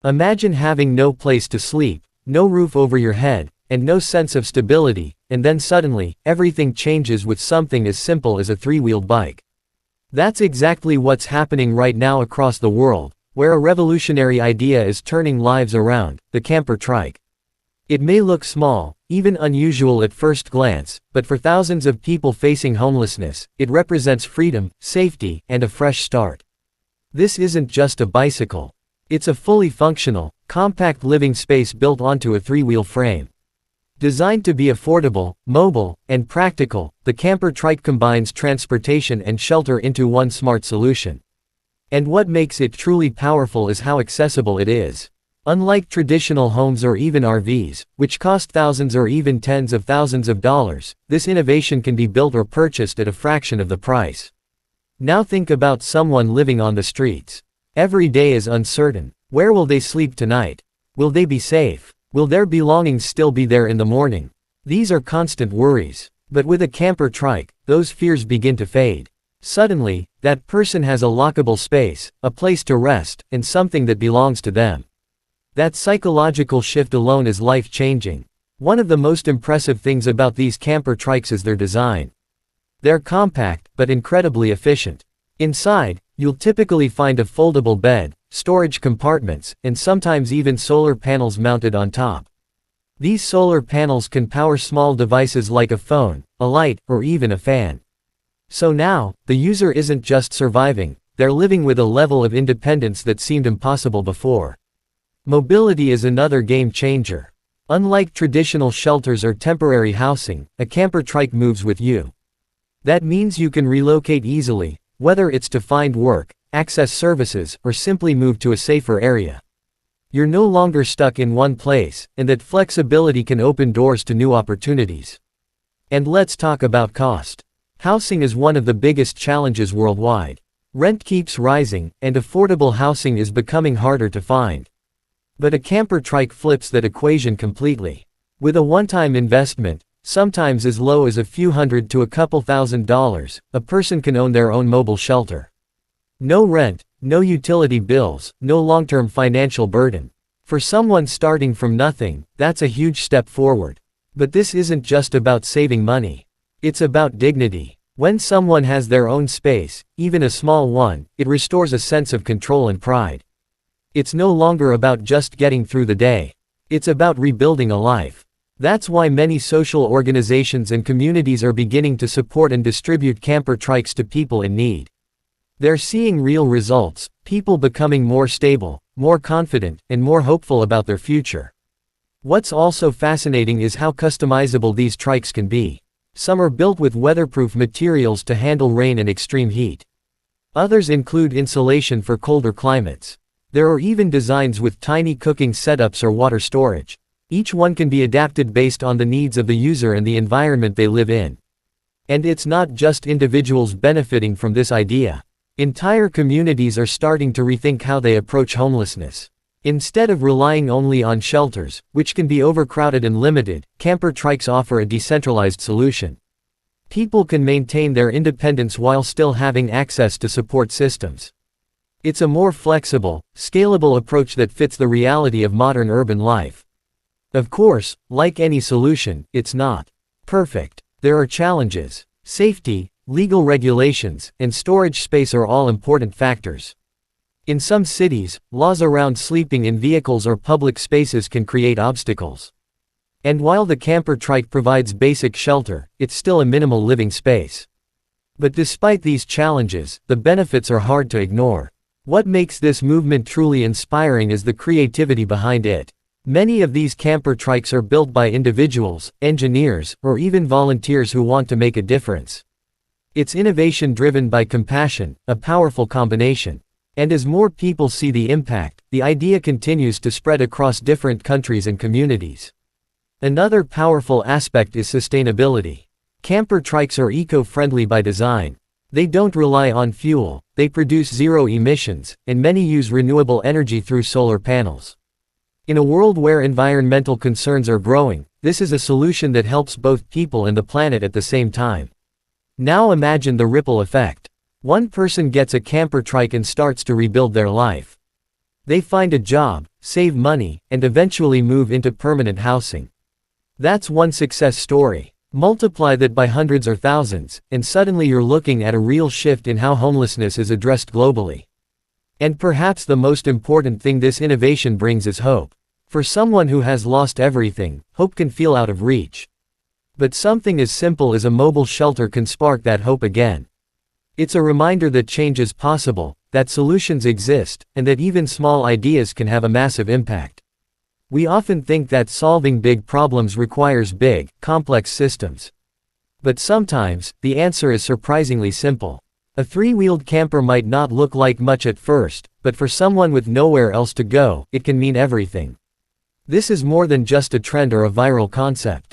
Imagine having no place to sleep, no roof over your head, and no sense of stability, and then suddenly, everything changes with something as simple as a three-wheeled bike. That's exactly what's happening right now across the world, where a revolutionary idea is turning lives around, the camper trike. It may look small, even unusual at first glance, but for thousands of people facing homelessness, it represents freedom, safety, and a fresh start. This isn't just a bicycle. It's a fully functional, compact living space built onto a three-wheel frame. Designed to be affordable, mobile, and practical, the camper trike combines transportation and shelter into one smart solution. And what makes it truly powerful is how accessible it is. Unlike traditional homes or even RVs, which cost thousands or even tens of thousands of dollars, this innovation can be built or purchased at a fraction of the price. Now think about someone living on the streets. Every day is uncertain. Where will they sleep tonight? Will they be safe? Will their belongings still be there in the morning? These are constant worries. But with a camper trike, those fears begin to fade. Suddenly, that person has a lockable space, a place to rest, and something that belongs to them. That psychological shift alone is life-changing. One of the most impressive things about these camper trikes is their design. They're compact, but incredibly efficient. Inside, you'll typically find a foldable bed, storage compartments, and sometimes even solar panels mounted on top. These solar panels can power small devices like a phone, a light, or even a fan. So now, the user isn't just surviving, they're living with a level of independence that seemed impossible before. Mobility is another game changer. Unlike traditional shelters or temporary housing, a camper trike moves with you. That means you can relocate easily, whether it's to find work, access services, or simply move to a safer area. You're no longer stuck in one place, and that flexibility can open doors to new opportunities. And let's talk about cost. Housing is one of the biggest challenges worldwide. Rent keeps rising, and affordable housing is becoming harder to find. But a camper trike flips that equation completely. With a one-time investment, sometimes as low as a few hundred to a couple $1,000s, a person can own their own mobile shelter. No rent, no utility bills, no long-term financial burden. For someone starting from nothing, that's a huge step forward. But this isn't just about saving money. It's about dignity. When someone has their own space, even a small one, it restores a sense of control and pride. It's no longer about just getting through the day. It's about rebuilding a life. That's why many social organizations and communities are beginning to support and distribute camper trikes to people in need. They're seeing real results, people becoming more stable, more confident, and more hopeful about their future. What's also fascinating is how customizable these trikes can be. Some are built with weatherproof materials to handle rain and extreme heat. Others include insulation for colder climates. There are even designs with tiny cooking setups or water storage. Each one can be adapted based on the needs of the user and the environment they live in. And it's not just individuals benefiting from this idea. Entire communities are starting to rethink how they approach homelessness. Instead of relying only on shelters, which can be overcrowded and limited, camper trikes offer a decentralized solution. People can maintain their independence while still having access to support systems. It's a more flexible, scalable approach that fits the reality of modern urban life. Of course, like any solution, it's not perfect. There are challenges. Safety, legal regulations, and storage space are all important factors. In some cities, laws around sleeping in vehicles or public spaces can create obstacles. And while the camper trike provides basic shelter, it's still a minimal living space. But despite these challenges, the benefits are hard to ignore. What makes this movement truly inspiring is the creativity behind it. Many of these camper trikes are built by individuals, engineers, or even volunteers who want to make a difference. It's innovation driven by compassion, a powerful combination. And as more people see the impact, the idea continues to spread across different countries and communities. Another powerful aspect is sustainability. Camper trikes are eco-friendly by design. They don't rely on fuel, they produce zero emissions, and many use renewable energy through solar panels. In a world where environmental concerns are growing, this is a solution that helps both people and the planet at the same time. Now imagine the ripple effect. One person gets a camper trike and starts to rebuild their life. They find a job, save money, and eventually move into permanent housing. That's one success story. Multiply that by hundreds or thousands, and suddenly you're looking at a real shift in how homelessness is addressed globally. And perhaps the most important thing this innovation brings is hope. For someone who has lost everything, hope can feel out of reach. But something as simple as a mobile shelter can spark that hope again. It's a reminder that change is possible, that solutions exist, and that even small ideas can have a massive impact. We often think that solving big problems requires big, complex systems. But sometimes, the answer is surprisingly simple. A three-wheeled camper might not look like much at first, but for someone with nowhere else to go, it can mean everything. This is more than just a trend or a viral concept.